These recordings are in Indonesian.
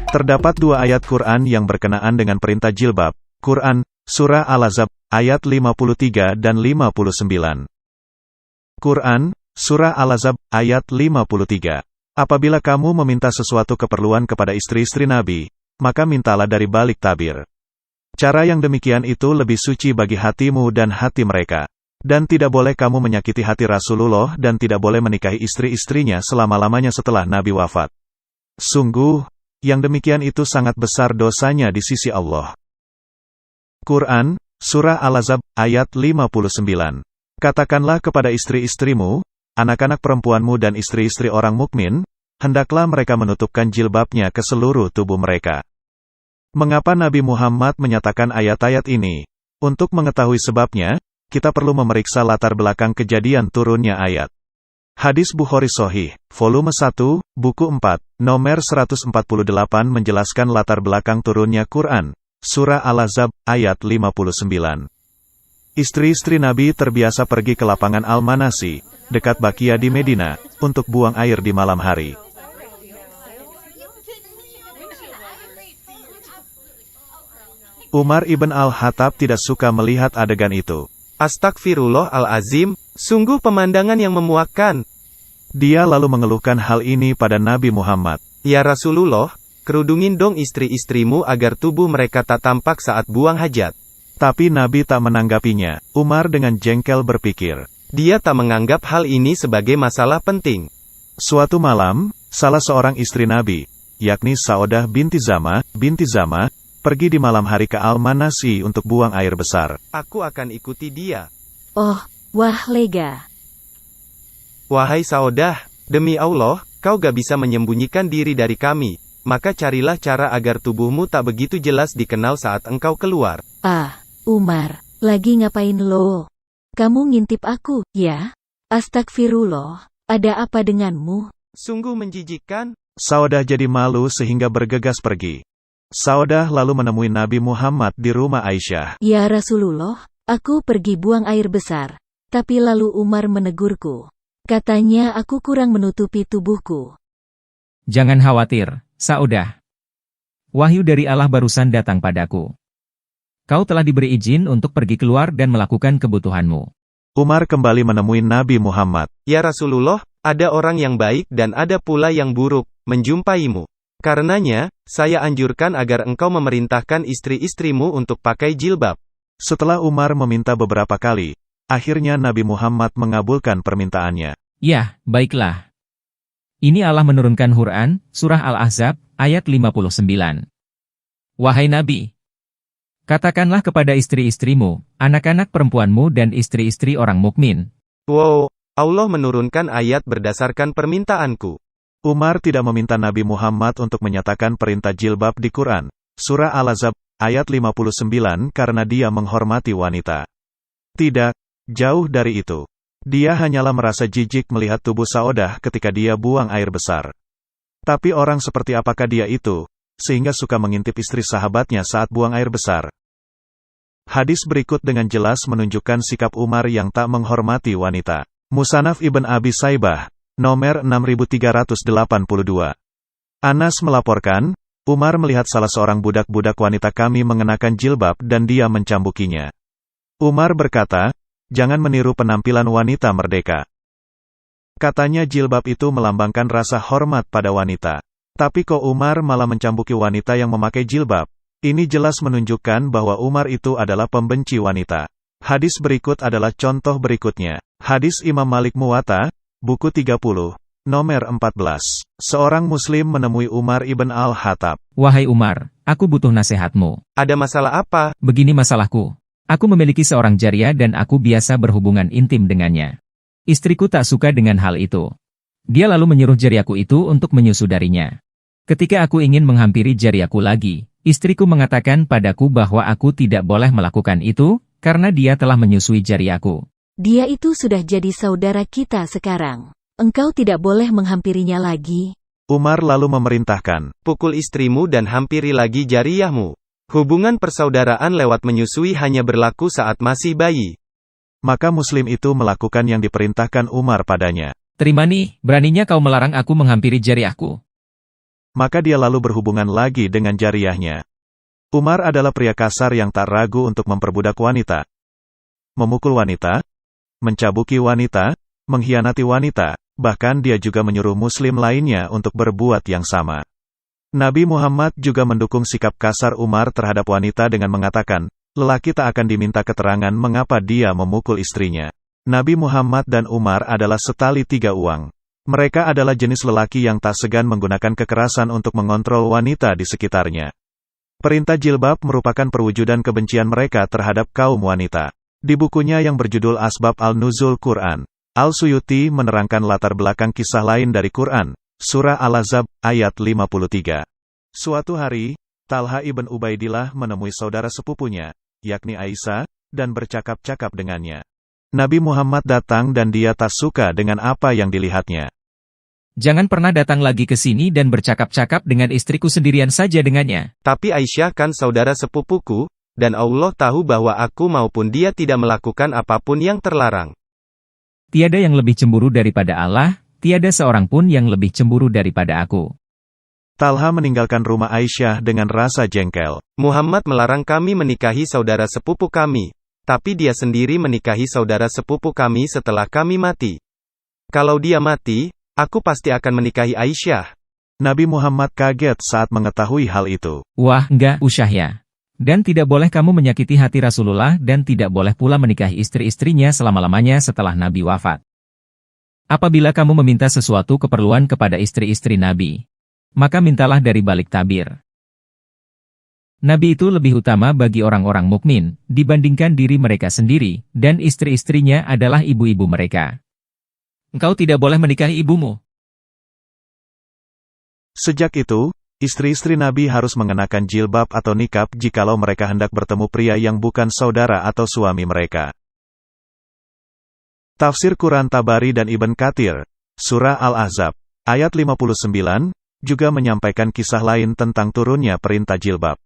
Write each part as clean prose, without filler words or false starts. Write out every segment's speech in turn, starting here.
Terdapat dua ayat Quran yang berkenaan dengan perintah jilbab. Quran, Surah Al-Ahzab, ayat 53 dan 59. Quran, Surah Al-Ahzab, ayat 53. Apabila kamu meminta sesuatu keperluan kepada istri-istri Nabi, maka mintalah dari balik tabir. Cara yang demikian itu lebih suci bagi hatimu dan hati mereka. Dan tidak boleh kamu menyakiti hati Rasulullah dan tidak boleh menikahi istri-istrinya selama-lamanya setelah Nabi wafat. Sungguh, yang demikian itu sangat besar dosanya di sisi Allah. Quran, Surah Al-Ahzab, ayat 59. Katakanlah kepada istri-istrimu, anak-anak perempuanmu dan istri-istri orang mukmin, hendaklah mereka menutupkan jilbabnya ke seluruh tubuh mereka. Mengapa Nabi Muhammad menyatakan ayat-ayat ini? Untuk mengetahui sebabnya, kita perlu memeriksa latar belakang kejadian turunnya ayat. Hadis Bukhari Sahih, volume 1, buku 4, nomor 148 menjelaskan latar belakang turunnya Quran, Surah Al-Ahzab, ayat 59. Istri-istri Nabi terbiasa pergi ke lapangan Al-Manasi, dekat Bakia di Medina, untuk buang air di malam hari. Umar ibn Al-Khattab tidak suka melihat adegan itu. Astagfirullahalazim, sungguh pemandangan yang memuakkan. Dia lalu mengeluhkan hal ini pada Nabi Muhammad. Ya Rasulullah, kerudungin dong istri-istrimu agar tubuh mereka tak tampak saat buang hajat. Tapi Nabi tak menanggapinya. Umar dengan jengkel berpikir. Dia tak menganggap hal ini sebagai masalah penting. Suatu malam, salah seorang istri Nabi, yakni Saudah binti Zama, pergi di malam hari ke Al-Manasi untuk buang air besar. Aku akan ikuti dia. Oh, wah lega. Wahai Saudah, demi Allah, kau gak bisa menyembunyikan diri dari kami. Maka carilah cara agar tubuhmu tak begitu jelas dikenal saat engkau keluar. Ah, Umar, lagi ngapain lo? Kamu ngintip aku, ya? Astagfirullah, ada apa denganmu? Sungguh menjijikkan. Saudah jadi malu sehingga bergegas pergi. Saudah lalu menemui Nabi Muhammad di rumah Aisyah. Ya Rasulullah, aku pergi buang air besar. Tapi lalu Umar menegurku. Katanya aku kurang menutupi tubuhku. Jangan khawatir, Saudah. Wahyu dari Allah barusan datang padaku. Kau telah diberi izin untuk pergi keluar dan melakukan kebutuhanmu. Umar kembali menemui Nabi Muhammad. Ya Rasulullah, ada orang yang baik dan ada pula yang buruk, menjumpaimu. Karenanya, saya anjurkan agar engkau memerintahkan istri-istrimu untuk pakai jilbab. Setelah Umar meminta beberapa kali, akhirnya Nabi Muhammad mengabulkan permintaannya. Ya, baiklah. Ini Allah menurunkan Quran, Surah Al-Ahzab, ayat 59. Wahai Nabi, katakanlah kepada istri-istrimu, anak-anak perempuanmu dan istri-istri orang mukmin. Wow, Allah menurunkan ayat berdasarkan permintaanku. Umar tidak meminta Nabi Muhammad untuk menyatakan perintah jilbab di Quran, Surah Al-Ahzab, ayat 59 karena dia menghormati wanita. Tidak, jauh dari itu. Dia hanyalah merasa jijik melihat tubuh Saudah ketika dia buang air besar. Tapi orang seperti apakah dia itu, sehingga suka mengintip istri sahabatnya saat buang air besar? Hadis berikut dengan jelas menunjukkan sikap Umar yang tak menghormati wanita. Musannaf Ibn Abi Saibah, nomor 6382. Anas melaporkan, Umar melihat salah seorang budak-budak wanita kami mengenakan jilbab dan dia mencambukinya. Umar berkata, jangan meniru penampilan wanita merdeka. Katanya jilbab itu melambangkan rasa hormat pada wanita. Tapi kok Umar malah mencambuki wanita yang memakai jilbab? Ini jelas menunjukkan bahwa Umar itu adalah pembenci wanita. Hadis berikut adalah contoh berikutnya. Hadis Imam Malik Muwatta, buku 30, nomor 14. Seorang muslim menemui Umar ibn Al-Khattab. Wahai Umar, aku butuh nasihatmu. Ada masalah apa? Begini masalahku. Aku memiliki seorang jariah dan aku biasa berhubungan intim dengannya. Istriku tak suka dengan hal itu. Dia lalu menyuruh jariahku itu untuk menyusu darinya. Ketika aku ingin menghampiri jariahku lagi, istriku mengatakan padaku bahwa aku tidak boleh melakukan itu, karena dia telah menyusui jariahku. Dia itu sudah jadi saudara kita sekarang. Engkau tidak boleh menghampirinya lagi. Umar lalu memerintahkan, pukul istrimu dan hampiri lagi jariyahmu. Hubungan persaudaraan lewat menyusui hanya berlaku saat masih bayi. Maka muslim itu melakukan yang diperintahkan Umar padanya. Terima nih, beraninya kau melarang aku menghampiri jariahku. maka dia lalu berhubungan lagi dengan jariyahnya. Umar adalah pria kasar yang tak ragu untuk memperbudak wanita, memukul wanita, mencabuki wanita, mengkhianati wanita, bahkan dia juga menyuruh muslim lainnya untuk berbuat yang sama. Nabi Muhammad juga mendukung sikap kasar Umar terhadap wanita dengan mengatakan, lelaki tak akan diminta keterangan mengapa dia memukul istrinya. Nabi Muhammad dan Umar adalah setali tiga uang. Mereka adalah jenis lelaki yang tak segan menggunakan kekerasan untuk mengontrol wanita di sekitarnya. Perintah jilbab merupakan perwujudan kebencian mereka terhadap kaum wanita. Di bukunya yang berjudul Asbab al-Nuzul Quran, Al-Suyuti menerangkan latar belakang kisah lain dari Quran, Surah Al-Ahzab, ayat 53. Suatu hari, Talha ibn Ubaidillah menemui saudara sepupunya, yakni Aisyah, dan bercakap-cakap dengannya. Nabi Muhammad datang dan dia tak suka dengan apa yang dilihatnya. Jangan pernah datang lagi ke sini dan bercakap-cakap dengan istriku sendirian saja dengannya. Tapi Aisyah kan saudara sepupuku, dan Allah tahu bahwa aku maupun dia tidak melakukan apapun yang terlarang. Tiada yang lebih cemburu daripada Allah, tiada seorang pun yang lebih cemburu daripada aku. Talha meninggalkan rumah Aisyah dengan rasa jengkel. Muhammad melarang kami menikahi saudara sepupu kami, tapi dia sendiri menikahi saudara sepupu kami setelah kami mati. Kalau dia mati, aku pasti akan menikahi Aisyah. Nabi Muhammad kaget saat mengetahui hal itu. Wah, enggak usah ya. Dan tidak boleh kamu menyakiti hati Rasulullah dan tidak boleh pula menikahi istri-istrinya selama-lamanya setelah Nabi wafat. Apabila kamu meminta sesuatu keperluan kepada istri-istri Nabi, maka mintalah dari balik tabir. Nabi itu lebih utama bagi orang-orang mukmin dibandingkan diri mereka sendiri, dan istri-istrinya adalah ibu-ibu mereka. Engkau tidak boleh menikahi ibumu. Sejak itu, istri-istri Nabi harus mengenakan jilbab atau nikab jikalau mereka hendak bertemu pria yang bukan saudara atau suami mereka. Tafsir Quran Tabari dan Ibn Katsir, Surah Al-Ahzab, ayat 59, juga menyampaikan kisah lain tentang turunnya perintah jilbab.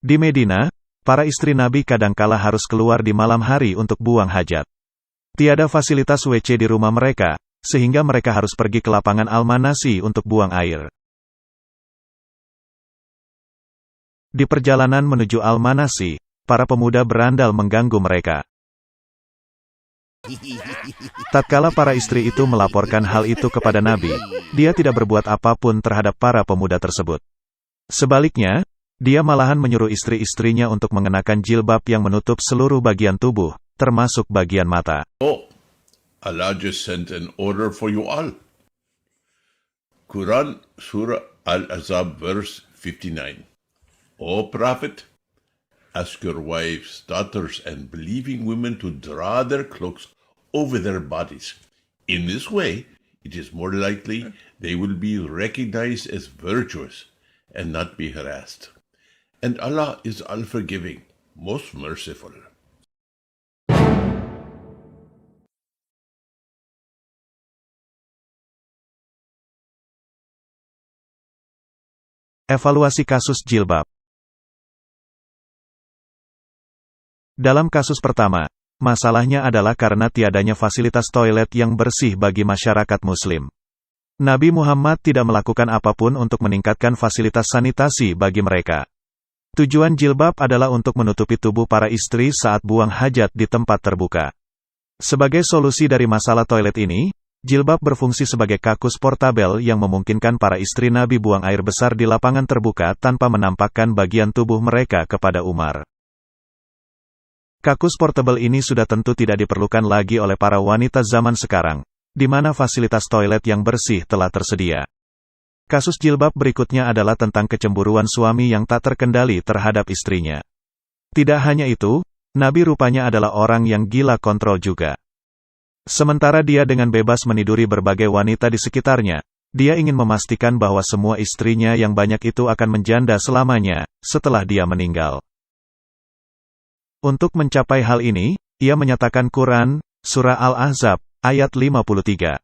Di Medina, para istri Nabi kadangkala harus keluar di malam hari untuk buang hajat. Tiada fasilitas WC di rumah mereka, sehingga mereka harus pergi ke lapangan Al-Manasi untuk buang air. Di perjalanan menuju Al-Manasi, para pemuda berandal mengganggu mereka. Tatkala para istri itu melaporkan hal itu kepada Nabi, dia tidak berbuat apapun terhadap para pemuda tersebut. Sebaliknya, dia malahan menyuruh istri-istrinya untuk mengenakan jilbab yang menutup seluruh bagian tubuh, termasuk bagian mata. Oh, Allah just sent an order for you all. Quran Surah Al-Ahzab verse 59. O Prophet, ask your wives, daughters, and believing women to draw their cloaks over their bodies. In this way, it is more likely they will be recognized as virtuous and not be harassed. And Allah is all-forgiving, most merciful. Evaluasi kasus jilbab. Dalam kasus pertama, masalahnya adalah karena tiadanya fasilitas toilet yang bersih bagi masyarakat Muslim. Nabi Muhammad tidak melakukan apapun untuk meningkatkan fasilitas sanitasi bagi mereka. Tujuan jilbab adalah untuk menutupi tubuh para istri saat buang hajat di tempat terbuka. Sebagai solusi dari masalah toilet ini, jilbab berfungsi sebagai kakus portabel yang memungkinkan para istri Nabi buang air besar di lapangan terbuka tanpa menampakkan bagian tubuh mereka kepada Umar. Kakus portable ini sudah tentu tidak diperlukan lagi oleh para wanita zaman sekarang, di mana fasilitas toilet yang bersih telah tersedia. Kasus jilbab berikutnya adalah tentang kecemburuan suami yang tak terkendali terhadap istrinya. Tidak hanya itu, Nabi rupanya adalah orang yang gila kontrol juga. Sementara dia dengan bebas meniduri berbagai wanita di sekitarnya, dia ingin memastikan bahwa semua istrinya yang banyak itu akan menjanda selamanya, setelah dia meninggal. Untuk mencapai hal ini, ia menyatakan Quran, Surah Al-Ahzab, ayat 53.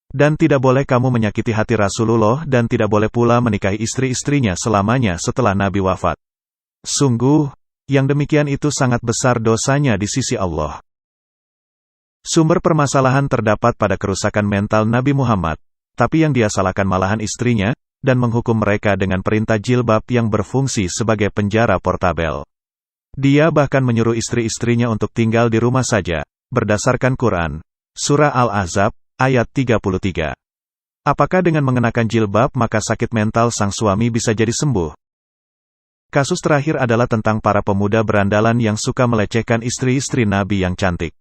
Dan tidak boleh kamu menyakiti hati Rasulullah dan tidak boleh pula menikahi istri-istrinya selamanya setelah Nabi wafat. Sungguh, yang demikian itu sangat besar dosanya di sisi Allah. Sumber permasalahan terdapat pada kerusakan mental Nabi Muhammad, tapi yang dia salahkan malahan istrinya, dan menghukum mereka dengan perintah jilbab yang berfungsi sebagai penjara portabel. Dia bahkan menyuruh istri-istrinya untuk tinggal di rumah saja, berdasarkan Quran, Surah Al-Ahzab, ayat 33. Apakah dengan mengenakan jilbab maka sakit mental sang suami bisa jadi sembuh? Kasus terakhir adalah tentang para pemuda berandalan yang suka melecehkan istri-istri Nabi yang cantik.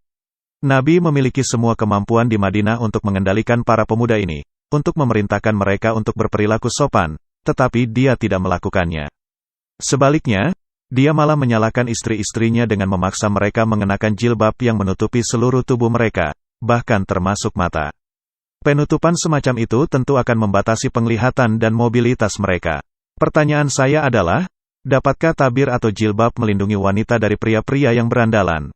Nabi memiliki semua kemampuan di Madinah untuk mengendalikan para pemuda ini, untuk memerintahkan mereka untuk berperilaku sopan, tetapi dia tidak melakukannya. Sebaliknya, dia malah menyalahkan istri-istrinya dengan memaksa mereka mengenakan jilbab yang menutupi seluruh tubuh mereka, bahkan termasuk mata. Penutupan semacam itu tentu akan membatasi penglihatan dan mobilitas mereka. Pertanyaan saya adalah, dapatkah tabir atau jilbab melindungi wanita dari pria-pria yang berandalan?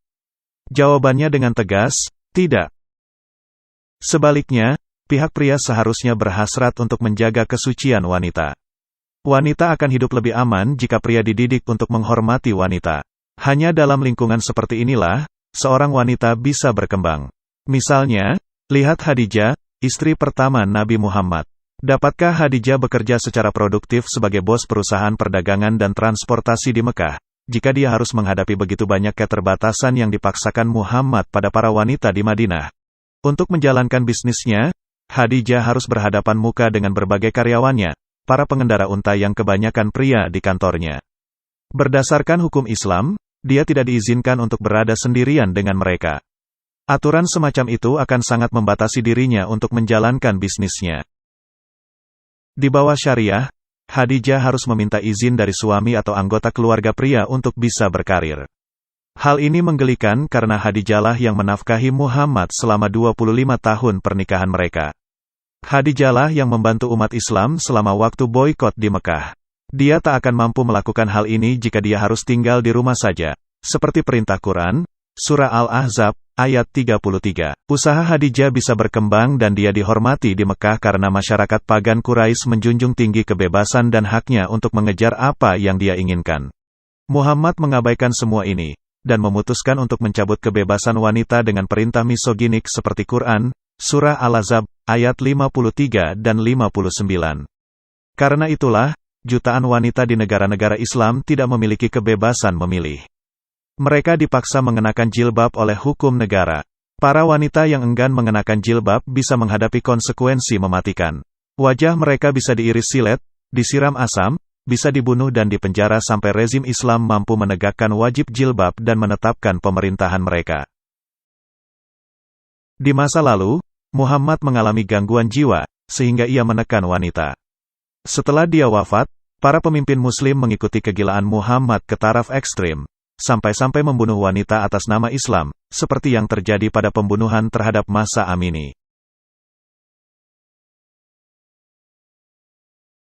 Jawabannya dengan tegas, tidak. Sebaliknya, pihak pria seharusnya berhasrat untuk menjaga kesucian wanita. Wanita akan hidup lebih aman jika pria dididik untuk menghormati wanita. Hanya dalam lingkungan seperti inilah, seorang wanita bisa berkembang. Misalnya, lihat Khadijah, istri pertama Nabi Muhammad. Dapatkah Khadijah bekerja secara produktif sebagai bos perusahaan perdagangan dan transportasi di Mekah, jika dia harus menghadapi begitu banyak keterbatasan yang dipaksakan Muhammad pada para wanita di Madinah? Untuk menjalankan bisnisnya, Khadijah harus berhadapan muka dengan berbagai karyawannya, para pengendara unta yang kebanyakan pria di kantornya. Berdasarkan hukum Islam, dia tidak diizinkan untuk berada sendirian dengan mereka. Aturan semacam itu akan sangat membatasi dirinya untuk menjalankan bisnisnya. Di bawah syariah, Khadijah harus meminta izin dari suami atau anggota keluarga pria untuk bisa berkarir. Hal ini menggelikan karena Khadijahlah yang menafkahi Muhammad selama 25 tahun pernikahan mereka. Khadijahlah yang membantu umat Islam selama waktu boikot di Mekah. Dia tak akan mampu melakukan hal ini jika dia harus tinggal di rumah saja, seperti perintah Quran, Surah Al-Ahzab, ayat 33. Usaha Khadijah bisa berkembang dan dia dihormati di Mekah karena masyarakat pagan Quraisy menjunjung tinggi kebebasan dan haknya untuk mengejar apa yang dia inginkan. Muhammad mengabaikan semua ini, dan memutuskan untuk mencabut kebebasan wanita dengan perintah misoginik seperti Quran, Surah Al-Ahzab, ayat 53 dan 59. Karena itulah, jutaan wanita di negara-negara Islam tidak memiliki kebebasan memilih. Mereka dipaksa mengenakan jilbab oleh hukum negara. Para wanita yang enggan mengenakan jilbab bisa menghadapi konsekuensi mematikan. Wajah mereka bisa diiris silet, disiram asam, bisa dibunuh dan dipenjara sampai rezim Islam mampu menegakkan wajib jilbab dan menetapkan pemerintahan mereka. Di masa lalu, Muhammad mengalami gangguan jiwa, sehingga ia menekan wanita. Setelah dia wafat, para pemimpin Muslim mengikuti kegilaan Muhammad ke taraf ekstrim, sampai-sampai membunuh wanita atas nama Islam, seperti yang terjadi pada pembunuhan terhadap Mahsa Amini.